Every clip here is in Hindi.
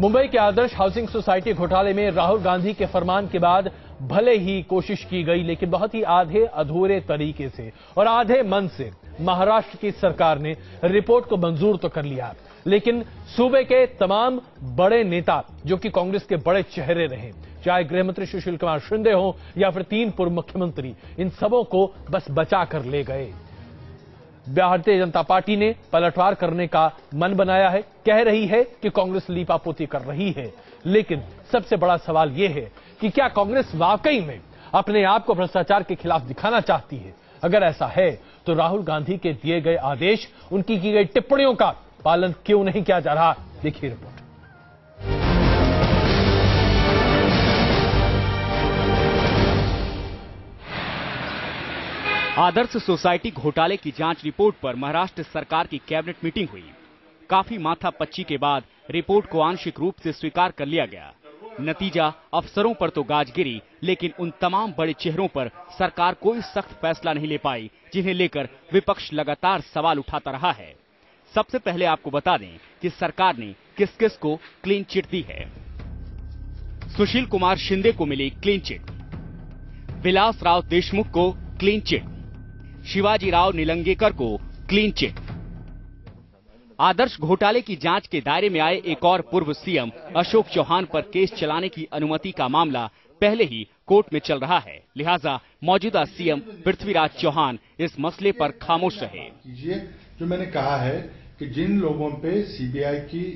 मुंबई के आदर्श हाउसिंग सोसाइटी घोटाले में राहुल गांधी के फरमान के बाद भले ही कोशिश की गई, लेकिन बहुत ही आधे अधूरे तरीके से और आधे मन से महाराष्ट्र की सरकार ने रिपोर्ट को मंजूर तो कर लिया, लेकिन सूबे के तमाम बड़े नेता जो कि कांग्रेस के बड़े चेहरे रहे, चाहे गृहमंत्री सुशील कुमार शिंदे हो या फिर 3 पूर्व मुख्यमंत्री, इन सबों को बस बचा कर ले गए। भारतीय जनता पार्टी ने पलटवार करने का मन बनाया है, कह रही है कि कांग्रेस लीपापोती कर रही है, लेकिन सबसे बड़ा सवाल यह है कि क्या कांग्रेस वाकई में अपने आप को भ्रष्टाचार के खिलाफ दिखाना चाहती है? अगर ऐसा है तो राहुल गांधी के दिए गए आदेश, उनकी की गई टिप्पणियों का पालन क्यों नहीं किया जा रहा? देखिए रिपोर्ट। आदर्श सोसाइटी घोटाले की जांच रिपोर्ट पर महाराष्ट्र सरकार की कैबिनेट मीटिंग हुई। काफी माथापच्ची के बाद रिपोर्ट को आंशिक रूप से स्वीकार कर लिया गया। नतीजा अफसरों पर तो गाज गिरी, लेकिन उन तमाम बड़े चेहरों पर सरकार कोई सख्त फैसला नहीं ले पाई, जिन्हें लेकर विपक्ष लगातार सवाल उठाता रहा है। सबसे पहले आपको बता दें कि सरकार ने किस किस को क्लीन चिट दी है। सुशील कुमार शिंदे को मिली क्लीन चिट, विलास राव देशमुख को क्लीन चिट, शिवाजी राव निलंगेकर को क्लीन चिट। आदर्श घोटाले की जांच के दायरे में आए एक और पूर्व सीएम अशोक चौहान पर केस चलाने की अनुमति का मामला पहले ही कोर्ट में चल रहा है, लिहाजा मौजूदा सीएम पृथ्वीराज चौहान इस मसले पर खामोश रहे। जो मैंने कहा है कि जिन लोगों पे सीबीआई की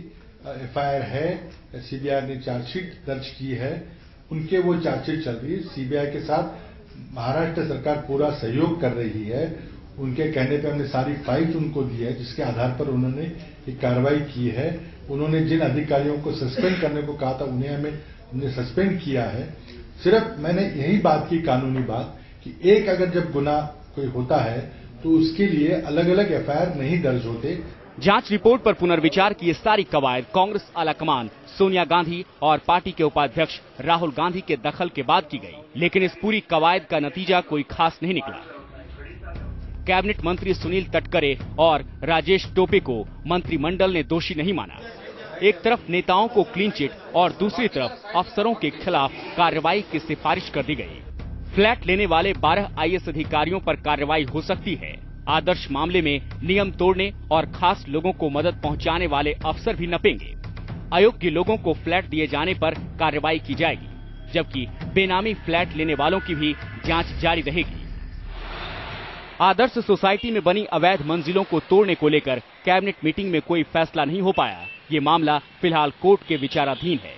एफआईआर है, सीबीआई ने चार्जशीट दर्ज की है, उनके वो चार्जशीट चल रही है। सीबीआई के साथ महाराष्ट्र सरकार पूरा सहयोग कर रही है। उनके कहने पे हमने सारी फाइल्स उनको दी है, जिसके आधार पर उन्होंने एक कार्रवाई की है। उन्होंने जिन अधिकारियों को सस्पेंड करने को कहा था, उन्हें हमने सस्पेंड किया है। सिर्फ मैंने यही बात की, कानूनी बात, कि एक अगर जब गुनाह कोई होता है तो उसके लिए अलग अलग एफआईआर नहीं दर्ज होते। जांच रिपोर्ट पर पुनर्विचार की ये सारी कवायद कांग्रेस आलाकमान सोनिया गांधी और पार्टी के उपाध्यक्ष राहुल गांधी के दखल के बाद की गई, लेकिन इस पूरी कवायद का नतीजा कोई खास नहीं निकला। कैबिनेट मंत्री सुनील तटकरे और राजेश टोपे को मंत्रिमंडल ने दोषी नहीं माना। एक तरफ नेताओं को क्लीन चिट और दूसरी तरफ अफसरों के खिलाफ कार्रवाई की सिफारिश कर दी गई। फ्लैट लेने वाले 12 आईएएस अधिकारियों पर कार्रवाई हो सकती है। आदर्श मामले में नियम तोड़ने और खास लोगों को मदद पहुंचाने वाले अफसर भी नपेंगे। अयोग्य लोगों को फ्लैट दिए जाने पर कार्रवाई की जाएगी, जबकि बेनामी फ्लैट लेने वालों की भी जांच जारी रहेगी। आदर्श सोसाइटी में बनी अवैध मंजिलों को तोड़ने को लेकर कैबिनेट मीटिंग में कोई फैसला नहीं हो पाया। ये मामला फिलहाल कोर्ट के विचाराधीन है।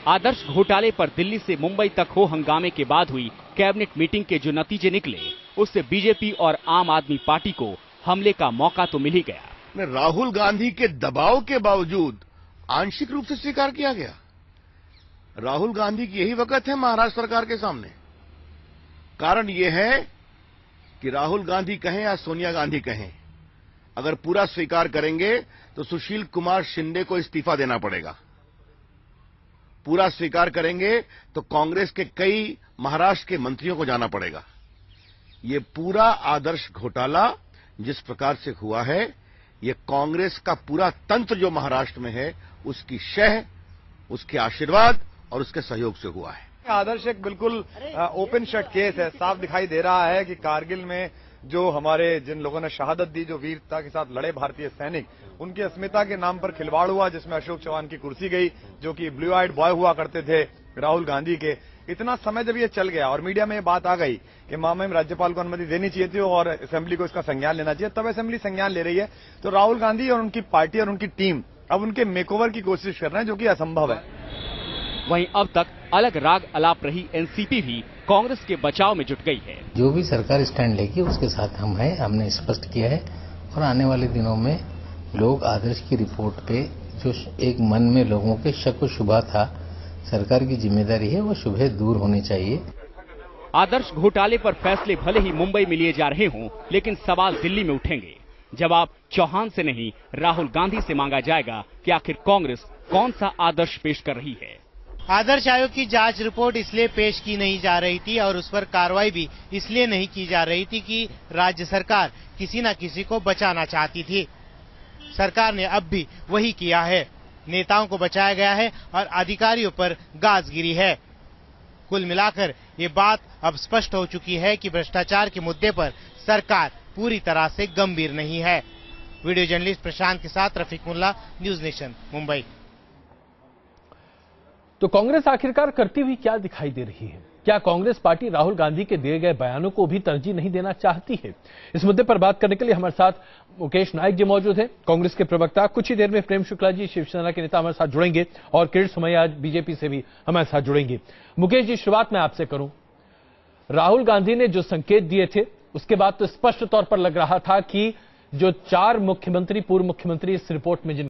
आदर्श घोटाले पर दिल्ली से मुंबई तक हो हंगामे के बाद हुई कैबिनेट मीटिंग के जो नतीजे निकले, उससे बीजेपी और आम आदमी पार्टी को हमले का मौका तो मिल ही गया। राहुल गांधी के दबाव के बावजूद आंशिक रूप से स्वीकार किया गया। राहुल गांधी की यही वक़्त है महाराष्ट्र सरकार के सामने। कारण यह है कि राहुल गांधी कहें या सोनिया गांधी कहें, अगर पूरा स्वीकार करेंगे तो सुशील कुमार शिंदे को इस्तीफा देना पड़ेगा। पूरा स्वीकार करेंगे तो कांग्रेस के कई महाराष्ट्र के मंत्रियों को जाना पड़ेगा। ये पूरा आदर्श घोटाला जिस प्रकार से हुआ है, ये कांग्रेस का पूरा तंत्र जो महाराष्ट्र में है, उसकी शह, उसके आशीर्वाद और उसके सहयोग से हुआ है। आदर्श एक बिल्कुल ओपन शट केस है। साफ दिखाई दे रहा है कि कारगिल में जो हमारे जिन लोगों ने शहादत दी, जो वीरता के साथ लड़े भारतीय सैनिक, उनकी अस्मिता के नाम पर खिलवाड़ हुआ, जिसमें अशोक चौहान की कुर्सी गई, जो कि ब्लू आइड बॉय हुआ करते थे राहुल गांधी के। इतना समय जब ये चल गया और मीडिया में ये बात आ गई कि मामले में राज्यपाल को अनुमति देनी चाहिए थी और असेंबली को इसका संज्ञान लेना चाहिए, तब असेंबली संज्ञान ले रही है। तो राहुल गांधी और उनकी पार्टी और उनकी टीम अब उनके मेकओवर की कोशिश कर रहे हैं, जो कि असंभव है। वहीं अब तक अलग राग अलाप रही एनसीपी भी कांग्रेस के बचाव में जुट गई है। जो भी सरकार स्टैंड लेगी उसके साथ हम हैं, हमने स्पष्ट किया है। और आने वाले दिनों में लोग आदर्श की रिपोर्ट पे जो एक मन में लोगों के शक व शुबा था, सरकार की जिम्मेदारी है वो शुबह दूर होनी चाहिए। आदर्श घोटाले पर फैसले भले ही मुंबई में लिए जा रहे हों, लेकिन सवाल दिल्ली में उठेंगे। जवाब चौहान से नहीं, राहुल गांधी से मांगा जाएगा कि आखिर कांग्रेस कौन सा आदर्श पेश कर रही है। आदर्श आयोग की जांच रिपोर्ट इसलिए पेश की नहीं जा रही थी और उस पर कार्रवाई भी इसलिए नहीं की जा रही थी कि राज्य सरकार किसी न किसी को बचाना चाहती थी। सरकार ने अब भी वही किया है। नेताओं को बचाया गया है और अधिकारियों पर गाज गिरी है। कुल मिलाकर ये बात अब स्पष्ट हो चुकी है कि भ्रष्टाचार के मुद्दे पर सरकार पूरी तरह से गंभीर नहीं है। वीडियो जर्नलिस्ट प्रशांत के साथ रफीक मुल्ला, न्यूज नेशन, मुंबई। तो कांग्रेस आखिरकार करती हुई क्या दिखाई दे रही है? क्या कांग्रेस पार्टी राहुल गांधी के दिए गए बयानों को भी तरजीह नहीं देना चाहती है? इस मुद्दे पर बात करने के लिए हमारे साथ मुकेश नाइक जी मौजूद हैं, कांग्रेस के प्रवक्ता। कुछ ही देर में प्रेम शुक्ला जी, शिवसेना के नेता, हमारे साथ जुड़ेंगे और किरीट सोमैया आज बीजेपी से भी हमारे साथ जुड़ेंगे। मुकेश जी, शुरुआत मैं आपसे करूं। राहुल गांधी ने जो संकेत दिए थे उसके बाद तो स्पष्ट तौर पर लग रहा था कि जो 4 मुख्यमंत्री, पूर्व मुख्यमंत्री इस रिपोर्ट में